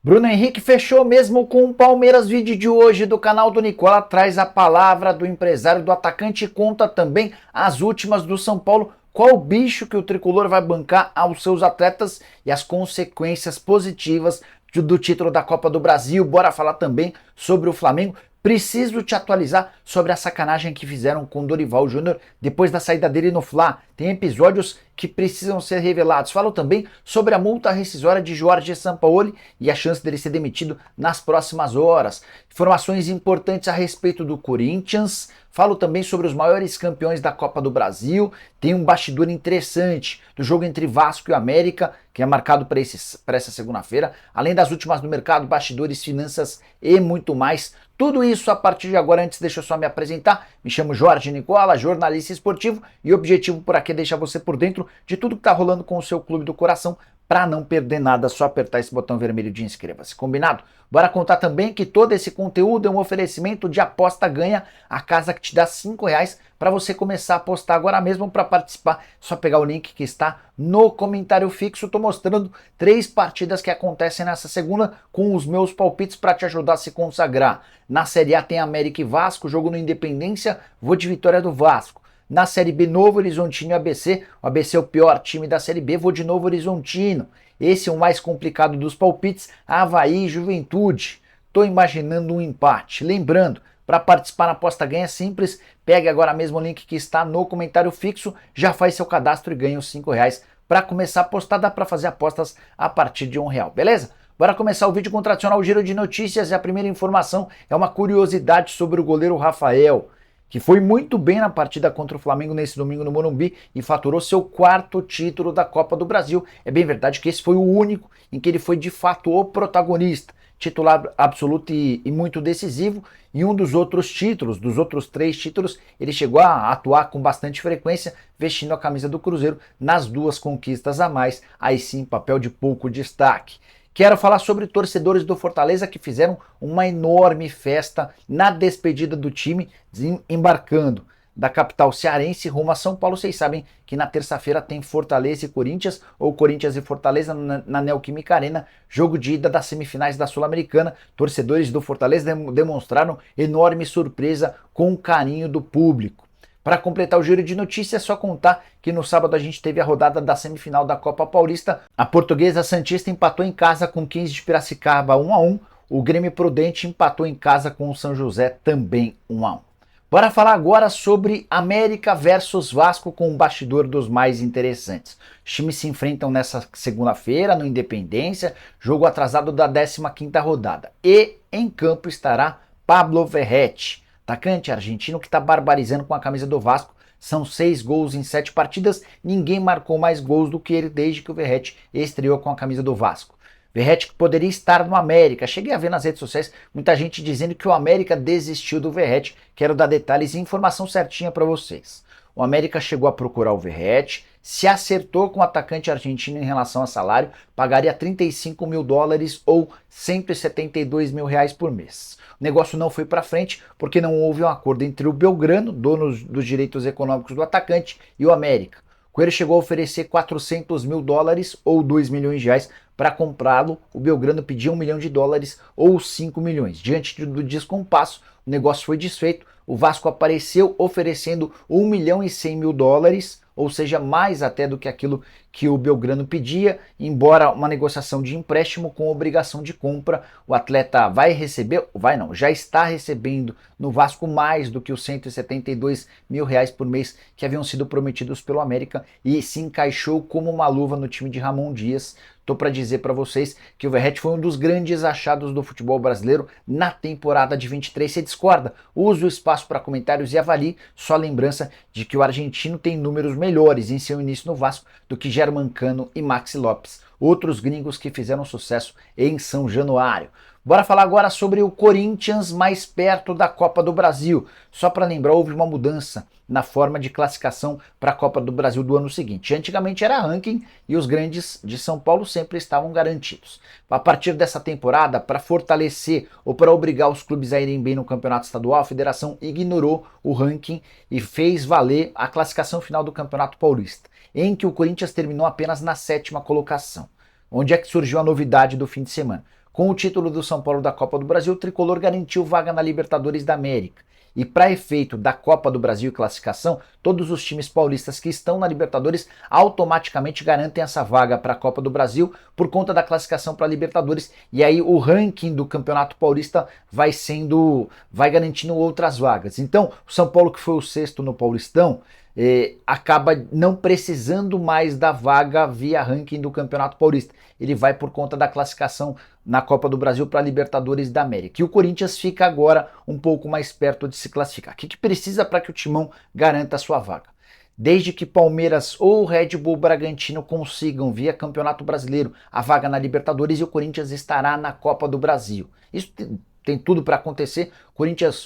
Bruno Henrique fechou mesmo com o Palmeiras. Vídeo de hoje do canal do Nicola traz a palavra do empresário do atacante e conta também as últimas do São Paulo. Qual bicho que o tricolor vai bancar aos seus atletas e as consequências positivas do título da Copa do Brasil. Bora falar também sobre o Flamengo. Preciso te atualizar sobre a sacanagem que fizeram com o Dorival Júnior depois da saída dele no Fla. Tem episódios que precisam ser revelados. Falo também sobre a multa rescisória de Jorge Sampaoli e a chance dele ser demitido nas próximas horas. Informações importantes a respeito do Corinthians. Falo também sobre os maiores campeões da Copa do Brasil. Tem um bastidor interessante do jogo entre Vasco e América, que é marcado para essa segunda-feira. Além das últimas do mercado, bastidores, finanças e muito mais. Tudo isso a partir de agora. Antes, deixa eu só me apresentar. Me chamo Jorge Nicola, jornalista esportivo, e o objetivo por aqui é deixar você por dentro de tudo que está rolando com o seu clube do coração. Para não perder nada, é só apertar esse botão vermelho de inscreva-se. Combinado? Bora contar também que todo esse conteúdo é um oferecimento de Aposta Ganha, a casa que te dá R$5 para você começar a apostar agora mesmo. Para participar, é só pegar o link que está no comentário fixo. Estou mostrando 3 partidas que acontecem nessa segunda com os meus palpites para te ajudar a se consagrar. Na Série A tem América e Vasco, jogo no Independência, vou de vitória do Vasco. Na Série B, Novo Horizontino e ABC. O ABC é o pior time da Série B, vou de Novo Horizontino. Esse é o mais complicado dos palpites, Avaí e Juventude. Estou imaginando um empate. Lembrando, para participar na Aposta Ganha é simples, pegue agora mesmo o link que está no comentário fixo, já faz seu cadastro e ganha os R$5. Para começar a apostar, dá para fazer apostas a partir de R$1, beleza? Bora começar o vídeo com o tradicional giro de notícias e a primeira informação é uma curiosidade sobre o goleiro Rafael, que foi muito bem na partida contra o Flamengo nesse domingo no Morumbi e faturou seu 4º título da Copa do Brasil. É bem verdade que esse foi o único em que ele foi de fato o protagonista, titular absoluto e muito decisivo. E um dos outros títulos, dos outros 3 títulos, ele chegou a atuar com bastante frequência, vestindo a camisa do Cruzeiro nas 2 conquistas a mais, aí sim papel de pouco destaque. Quero falar sobre torcedores do Fortaleza que fizeram uma enorme festa na despedida do time, embarcando da capital cearense rumo a São Paulo. Vocês sabem que na terça-feira tem Fortaleza e Corinthians, ou Corinthians e Fortaleza na Neoquímica Arena, jogo de ida das semifinais da Sul-Americana. Torcedores do Fortaleza demonstraram enorme surpresa com o carinho do público. Para completar o giro de notícias, é só contar que no sábado a gente teve a rodada da semifinal da Copa Paulista. A Portuguesa Santista empatou em casa com o 15 de Piracicaba 1-1. O Grêmio Prudente empatou em casa com o São José também 1-1. Bora falar agora sobre América versus Vasco com um bastidor dos mais interessantes. Os times se enfrentam nessa segunda-feira no Independência, jogo atrasado da 15ª rodada. E em campo estará Pablo Verratti, atacante argentino que está barbarizando com a camisa do Vasco. São 6 gols em 7 partidas, ninguém marcou mais gols do que ele desde que o Verratti estreou com a camisa do Vasco. Verratti que poderia estar no América. Cheguei a ver nas redes sociais muita gente dizendo que o América desistiu do Verratti. Quero dar detalhes e informação certinha para vocês. O América chegou a procurar o Verratti, se acertou com o atacante argentino em relação a salário, pagaria $35 mil ou R$172 mil por mês. O negócio não foi para frente porque não houve um acordo entre o Belgrano, dono dos direitos econômicos do atacante, e o América. O Coelho chegou a oferecer $400 mil ou R$2 milhões para comprá-lo. O Belgrano pediu $1 milhão ou 5 milhões. Diante do descompasso, o negócio foi desfeito. O Vasco apareceu oferecendo $1.100.000, ou seja, mais até do que aquilo que o Belgrano pedia, embora uma negociação de empréstimo com obrigação de compra. O atleta já está recebendo no Vasco mais do que os R$172 mil por mês que haviam sido prometidos pelo América e se encaixou como uma luva no time de Ramon Dias. Estou para dizer para vocês que o Verratti foi um dos grandes achados do futebol brasileiro na temporada de 23. Se discorda, use o espaço para comentários e avalie. Só lembrança de que o argentino tem números melhores em seu início no Vasco do que Germancano e Maxi Lopes, outros gringos que fizeram sucesso em São Januário. Bora falar agora sobre o Corinthians mais perto da Copa do Brasil. Só para lembrar, houve uma mudança na forma de classificação para a Copa do Brasil do ano seguinte. Antigamente era ranking e os grandes de São Paulo sempre estavam garantidos. A partir dessa temporada, para fortalecer ou para obrigar os clubes a irem bem no campeonato estadual, a federação ignorou o ranking e fez valer a classificação final do Campeonato Paulista, em que o Corinthians terminou apenas na 7ª colocação. Onde é que surgiu a novidade do fim de semana? Com o título do São Paulo da Copa do Brasil, o tricolor garantiu vaga na Libertadores da América. E para efeito da Copa do Brasil e classificação, todos os times paulistas que estão na Libertadores automaticamente garantem essa vaga para a Copa do Brasil por conta da classificação para a Libertadores. E aí o ranking do Campeonato Paulista vai garantindo outras vagas. Então, o São Paulo, que foi o sexto no Paulistão, acaba não precisando mais da vaga via ranking do Campeonato Paulista. Ele vai por conta da classificação na Copa do Brasil para a Libertadores da América. E o Corinthians fica agora um pouco mais perto de se classificar. O que precisa para que o Timão garanta a sua vaga? Desde que Palmeiras ou Red Bull Bragantino consigam, via Campeonato Brasileiro, a vaga na Libertadores, e o Corinthians estará na Copa do Brasil. Isso tem tudo para acontecer.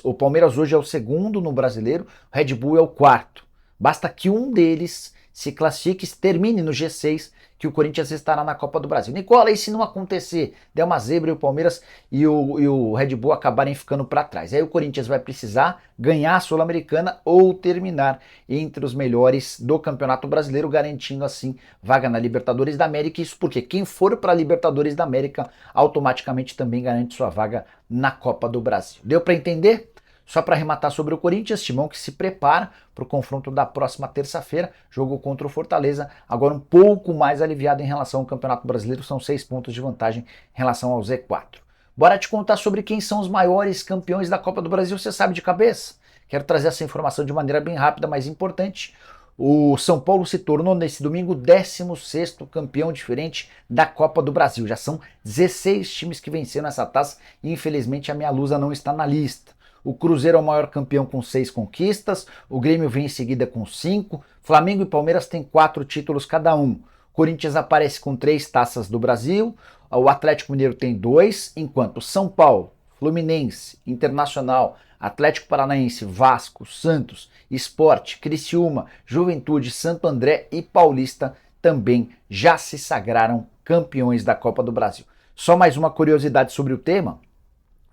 O Palmeiras hoje é o segundo no Brasileiro, o Red Bull é o quarto. Basta que um deles se classifique, termine no G6, que o Corinthians estará na Copa do Brasil. Nicola, e se não acontecer, der uma zebra e o Palmeiras e o Red Bull acabarem ficando para trás? Aí o Corinthians vai precisar ganhar a Sul-Americana ou terminar entre os melhores do Campeonato Brasileiro, garantindo assim vaga na Libertadores da América. Isso porque quem for para a Libertadores da América automaticamente também garante sua vaga na Copa do Brasil. Deu para entender? Só para arrematar sobre o Corinthians, Timão que se prepara para o confronto da próxima terça-feira, jogo contra o Fortaleza, agora um pouco mais aliviado em relação ao Campeonato Brasileiro, são 6 pontos de vantagem em relação ao Z4. Bora te contar sobre quem são os maiores campeões da Copa do Brasil, você sabe de cabeça? Quero trazer essa informação de maneira bem rápida, mas importante. O São Paulo se tornou nesse domingo o 16º campeão diferente da Copa do Brasil. Já são 16 times que venceram essa taça e infelizmente a Meia Lusa não está na lista. O Cruzeiro é o maior campeão com 6 conquistas, o Grêmio vem em seguida com 5, Flamengo e Palmeiras têm 4 títulos cada um. Corinthians aparece com 3 taças do Brasil, o Atlético Mineiro tem 2, enquanto São Paulo, Fluminense, Internacional, Atlético Paranaense, Vasco, Santos, Sport, Criciúma, Juventude, Santo André e Paulista também já se sagraram campeões da Copa do Brasil. Só mais uma curiosidade sobre o tema: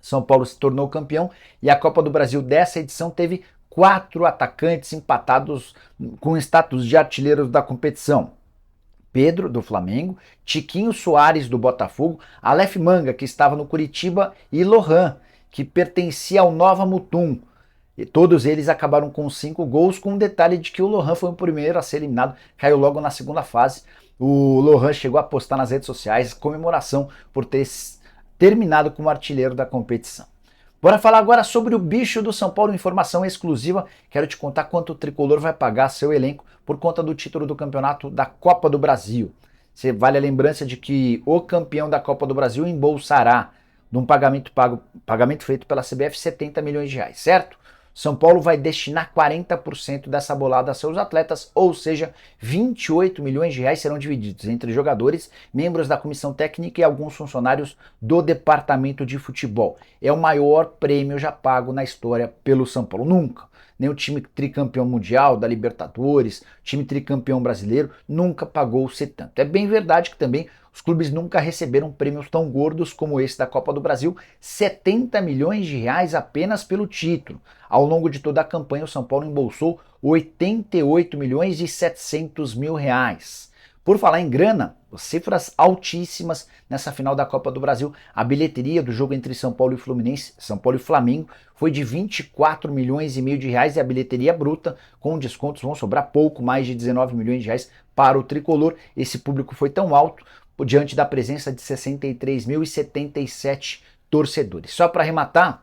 São Paulo se tornou campeão e a Copa do Brasil dessa edição teve 4 atacantes empatados com status de artilheiros da competição. Pedro, do Flamengo, Tiquinho Soares, do Botafogo, Aleph Manga, que estava no Curitiba, e Lohan, que pertencia ao Nova Mutum. E todos eles acabaram com 5 gols, com um detalhe de que o Lohan foi o primeiro a ser eliminado, caiu logo na segunda fase. O Lohan chegou a postar nas redes sociais comemoração por ter terminado como artilheiro da competição. Bora falar agora sobre o bicho do São Paulo, informação exclusiva. Quero te contar quanto o tricolor vai pagar seu elenco por conta do título do campeonato da Copa do Brasil. Vale a lembrança de que o campeão da Copa do Brasil embolsará de um pagamento feito pela CBF 70 milhões de reais, certo? São Paulo vai destinar 40% dessa bolada a seus atletas, ou seja, 28 milhões de reais serão divididos entre jogadores, membros da comissão técnica e alguns funcionários do departamento de futebol. É o maior prêmio já pago na história pelo São Paulo. Nunca. Nem o time tricampeão mundial, da Libertadores, time tricampeão brasileiro, nunca pagou-se tanto. É bem verdade que também os clubes nunca receberam prêmios tão gordos como esse da Copa do Brasil, 70 milhões de reais apenas pelo título. Ao longo de toda a campanha, o São Paulo embolsou 88 milhões e 700 mil reais. Por falar em grana, cifras altíssimas nessa final da Copa do Brasil. A bilheteria do jogo entre São Paulo e Fluminense, São Paulo e Flamengo, foi de 24 milhões e meio de reais, e a bilheteria bruta, com descontos, vão sobrar pouco mais de 19 milhões de reais para o tricolor. Esse público foi tão alto diante da presença de 63.077 torcedores. Só para arrematar,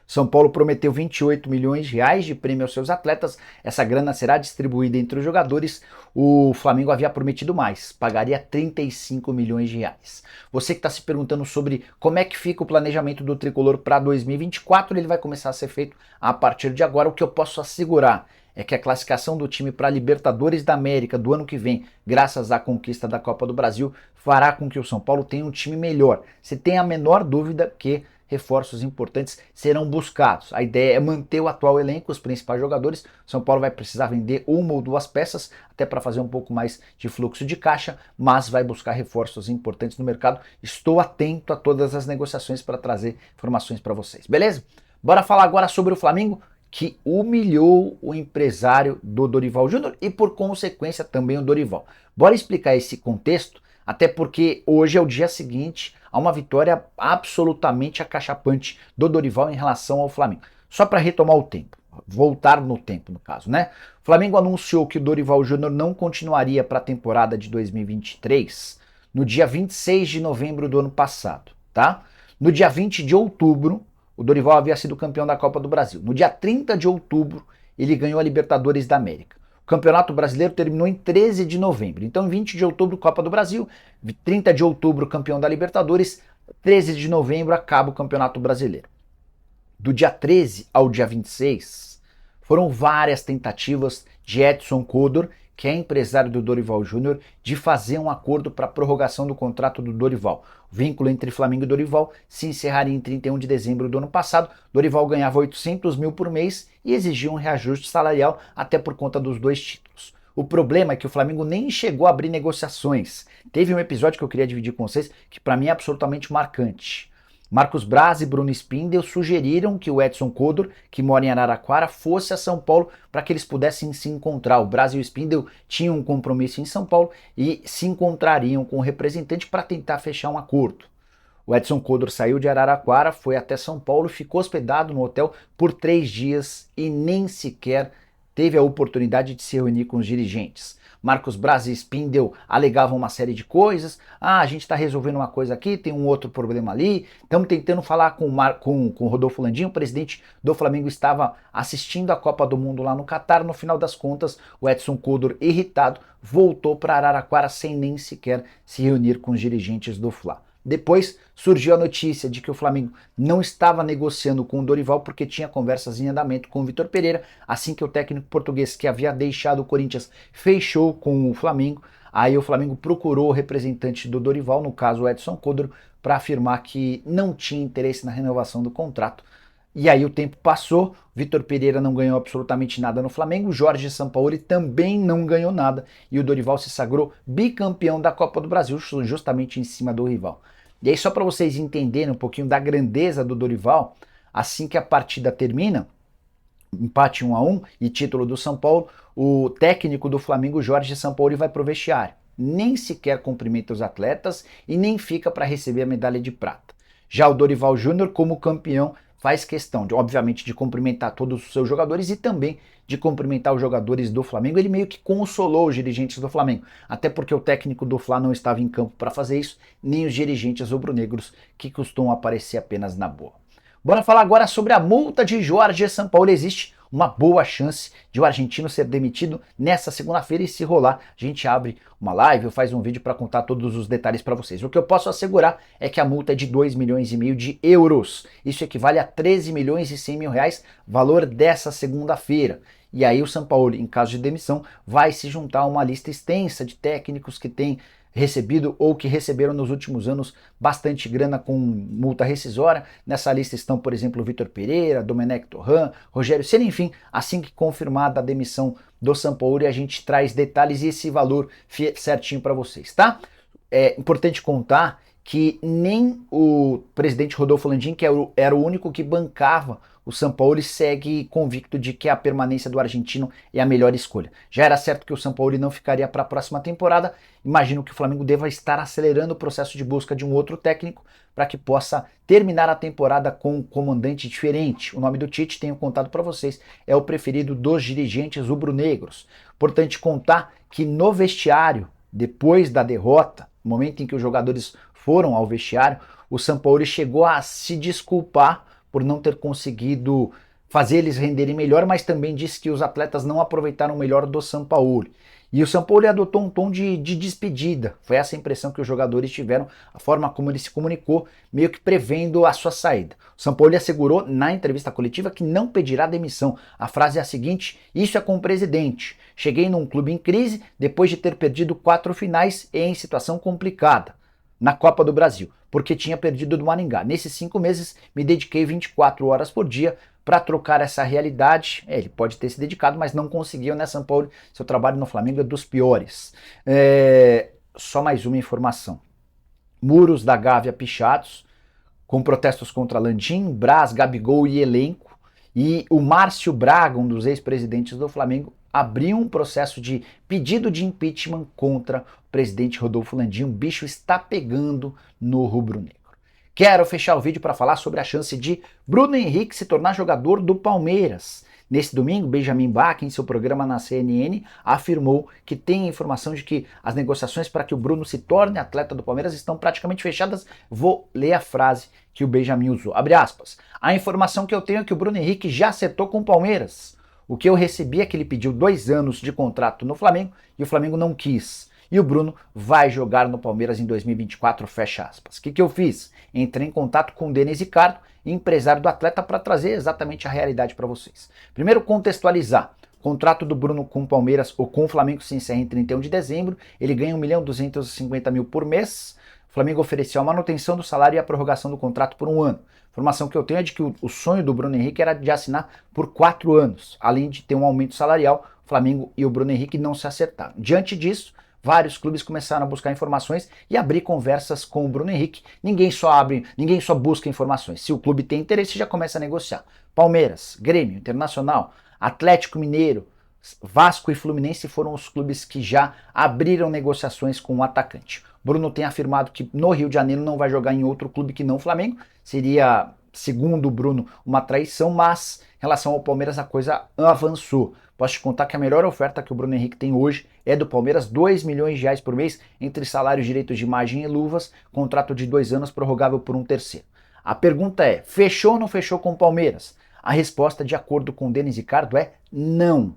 São Paulo prometeu 28 milhões de reais de prêmio aos seus atletas. Essa grana será distribuída entre os jogadores. O Flamengo havia prometido mais, pagaria 35 milhões de reais. Você que está se perguntando sobre como é que fica o planejamento do tricolor para 2024, ele vai começar a ser feito a partir de agora. O que eu posso assegurar é que a classificação do time para a Libertadores da América do ano que vem, graças à conquista da Copa do Brasil, fará com que o São Paulo tenha um time melhor. Você tem a menor dúvida que reforços importantes serão buscados. A ideia é manter o atual elenco, os principais jogadores. O São Paulo vai precisar vender 1 ou 2 peças, até para fazer um pouco mais de fluxo de caixa, mas vai buscar reforços importantes no mercado. Estou atento a todas as negociações para trazer informações para vocês, beleza? Bora falar agora sobre o Flamengo, que humilhou o empresário do Dorival Júnior e, por consequência, também o Dorival. Bora explicar esse contexto. Até porque hoje é o dia seguinte a uma vitória absolutamente acachapante do Dorival em relação ao Flamengo. Só para retomar o tempo, voltar no tempo no caso, né? O Flamengo anunciou que o Dorival Júnior não continuaria para a temporada de 2023 no dia 26 de novembro do ano passado, tá? No dia 20 de outubro, o Dorival havia sido campeão da Copa do Brasil. No dia 30 de outubro, ele ganhou a Libertadores da América. O Campeonato Brasileiro terminou em 13 de novembro. Então, em 20 de outubro, Copa do Brasil. 30 de outubro, campeão da Libertadores. 13 de novembro, acaba o Campeonato Brasileiro. Do dia 13 ao dia 26, foram várias tentativas de Edson Codor, que é empresário do Dorival Júnior, de fazer um acordo para a prorrogação do contrato do Dorival. O vínculo entre Flamengo e Dorival se encerraria em 31 de dezembro do ano passado. Dorival ganhava 800 mil por mês e exigia um reajuste salarial até por conta dos 2 títulos. O problema é que o Flamengo nem chegou a abrir negociações. Teve um episódio que eu queria dividir com vocês que para mim é absolutamente marcante. Marcos Braz e Bruno Spindel sugeriram que o Edson Codor, que mora em Araraquara, fosse a São Paulo para que eles pudessem se encontrar. O Braz e o Spindel tinham um compromisso em São Paulo e se encontrariam com o representante para tentar fechar um acordo. O Edson Codor saiu de Araraquara, foi até São Paulo, ficou hospedado no hotel por 3 dias e nem sequer teve a oportunidade de se reunir com os dirigentes. Marcos Braz e Spindel alegavam uma série de coisas. A gente está resolvendo uma coisa aqui, tem um outro problema ali. Estamos tentando falar com o Rodolfo Landim, o presidente do Flamengo estava assistindo a Copa do Mundo lá no Catar. No final das contas, o Edson Codor, irritado, voltou para Araraquara sem nem sequer se reunir com os dirigentes do Fla. Depois surgiu a notícia de que o Flamengo não estava negociando com o Dorival porque tinha conversas em andamento com o Vitor Pereira, assim que o técnico português que havia deixado o Corinthians fechou com o Flamengo. Aí o Flamengo procurou o representante do Dorival, no caso o Edson Codor, para afirmar que não tinha interesse na renovação do contrato. E aí o tempo passou, Vitor Pereira não ganhou absolutamente nada no Flamengo, Jorge Sampaoli também não ganhou nada e o Dorival se sagrou bicampeão da Copa do Brasil, justamente em cima do rival. E aí só para vocês entenderem um pouquinho da grandeza do Dorival, assim que a partida termina, empate 1-1 e título do São Paulo, o técnico do Flamengo, Jorge Sampaoli, vai pro vestiário. Nem sequer cumprimenta os atletas e nem fica para receber a medalha de prata. Já o Dorival Júnior, como campeão, faz questão, obviamente, de cumprimentar todos os seus jogadores e também de cumprimentar os jogadores do Flamengo. Ele meio que consolou os dirigentes do Flamengo, até porque o técnico do Fla não estava em campo para fazer isso, nem os dirigentes rubro-negros que costumam aparecer apenas na boa. Bora falar agora sobre a multa de Jorge Sampaoli. Existe uma boa chance de o argentino ser demitido nessa segunda-feira e se rolar, a gente abre uma live ou faz um vídeo para contar todos os detalhes para vocês. O que eu posso assegurar é que a multa é de 2,5 milhões de euros. Isso equivale a 13 milhões e 100 mil reais, valor dessa segunda-feira. E aí o Sampaoli, em caso de demissão, vai se juntar a uma lista extensa de técnicos que têm recebido ou que receberam nos últimos anos bastante grana com multa rescisória. Nessa lista estão, por exemplo, Vitor Pereira, Domenech Torrent, Rogério Ceni, enfim. Assim que confirmada a demissão do Sampaoli, a gente traz detalhes e esse valor certinho para vocês, tá? É importante contar que nem o presidente Rodolfo Landim, que era o único que bancava o Sampaoli, segue convicto de que a permanência do argentino é a melhor escolha. Já era certo que o Sampaoli não ficaria para a próxima temporada. Imagino que o Flamengo deva estar acelerando o processo de busca de um outro técnico para que possa terminar a temporada com um comandante diferente. O nome do Tite, tenho contado para vocês, é o preferido dos dirigentes rubro-negros. Importante contar que no vestiário, depois da derrota, no momento em que os jogadores foram ao vestiário, o Sampaoli chegou a se desculpar por não ter conseguido fazer eles renderem melhor, mas também disse que os atletas não aproveitaram o melhor do Sampaoli. E o Sampaoli adotou um tom de despedida. Foi essa a impressão que os jogadores tiveram, a forma como ele se comunicou, meio que prevendo a sua saída. O Sampaoli assegurou na entrevista coletiva que não pedirá demissão. A frase é a seguinte: isso é com o presidente. Cheguei num clube em crise depois de ter perdido 4 finais e em situação complicada na Copa do Brasil, porque tinha perdido do Maringá. Nesses 5 meses, me dediquei 24 horas por dia para trocar essa realidade. Ele pode ter se dedicado, mas não conseguiu, né, Sampaoli? Seu trabalho no Flamengo é dos piores. Só mais uma informação. Muros da Gávea pichados, com protestos contra Landim, Braz, Gabigol e elenco. E o Márcio Braga, um dos ex-presidentes do Flamengo, abriu um processo de pedido de impeachment contra o presidente Rodolfo Landim. O bicho está pegando no rubro-negro. Quero fechar o vídeo para falar sobre a chance de Bruno Henrique se tornar jogador do Palmeiras. Nesse domingo, Benjamin Bach, em seu programa na CNN, afirmou que tem informação de que as negociações para que o Bruno se torne atleta do Palmeiras estão praticamente fechadas. Vou ler a frase que o Benjamin usou. Abre aspas. A informação que eu tenho é que o Bruno Henrique já acertou com o Palmeiras. O que eu recebi é que ele pediu 2 anos de contrato no Flamengo e o Flamengo não quis. E o Bruno vai jogar no Palmeiras em 2024, fecha aspas. O que eu fiz? Entrei em contato com o Denis Ricardo, empresário do atleta, para trazer exatamente a realidade para vocês. Primeiro, contextualizar. O contrato do Bruno com o Palmeiras ou com o Flamengo se encerra em 31 de dezembro. Ele ganha 1.250.000 por mês. O Flamengo ofereceu a manutenção do salário e a prorrogação do contrato por 1 ano. A informação que eu tenho é de que o sonho do Bruno Henrique era de assinar por 4 anos, além de ter um aumento salarial. O Flamengo e o Bruno Henrique não se acertaram. Diante disso, vários clubes começaram a buscar informações e abrir conversas com o Bruno Henrique. Ninguém só busca informações. Se o clube tem interesse, já começa a negociar. Palmeiras, Grêmio, Internacional, Atlético Mineiro, Vasco e Fluminense foram os clubes que já abriram negociações com o atacante. Bruno tem afirmado que no Rio de Janeiro não vai jogar em outro clube que não o Flamengo. Seria, segundo o Bruno, uma traição, mas em relação ao Palmeiras a coisa avançou. Posso te contar que a melhor oferta que o Bruno Henrique tem hoje é do Palmeiras, 2 milhões de reais por mês, entre salários, direitos de imagem e luvas, contrato de 2 anos prorrogável por um terceiro. A pergunta é, fechou ou não fechou com o Palmeiras? A resposta, de acordo com o Denis Ricardo, é não.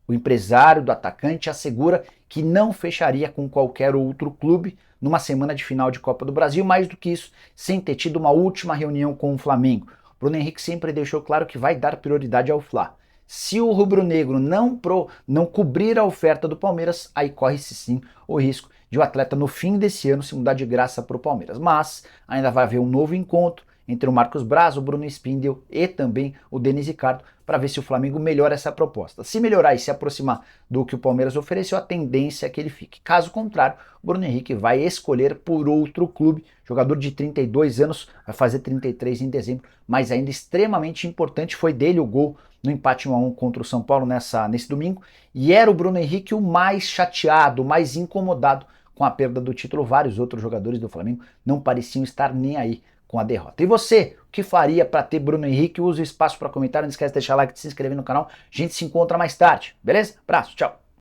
O empresário do atacante assegura que não fecharia com qualquer outro clube numa semana de final de Copa do Brasil, mais do que isso, sem ter tido uma última reunião com o Flamengo. Bruno Henrique sempre deixou claro que vai dar prioridade ao Fla. Se o rubro-negro não cobrir a oferta do Palmeiras, aí corre-se sim o risco de o atleta no fim desse ano se mudar de graça para o Palmeiras. Mas ainda vai haver um novo encontro entre o Marcos Braz, o Bruno Spindel e também o Denis Ricardo para ver se o Flamengo melhora essa proposta. Se melhorar e se aproximar do que o Palmeiras ofereceu, a tendência é que ele fique. Caso contrário, o Bruno Henrique vai escolher por outro clube, jogador de 32 anos, vai fazer 33 em dezembro, mas ainda extremamente importante, foi dele o gol no empate 1-1 contra o São Paulo nesse domingo, e era o Bruno Henrique o mais chateado, o mais incomodado com a perda do título. Vários outros jogadores do Flamengo não pareciam estar nem aí com a derrota. E você, o que faria para ter Bruno Henrique? Use o espaço para comentar, não esquece de deixar like e se inscrever no canal. A gente se encontra mais tarde, beleza? Abraço, tchau!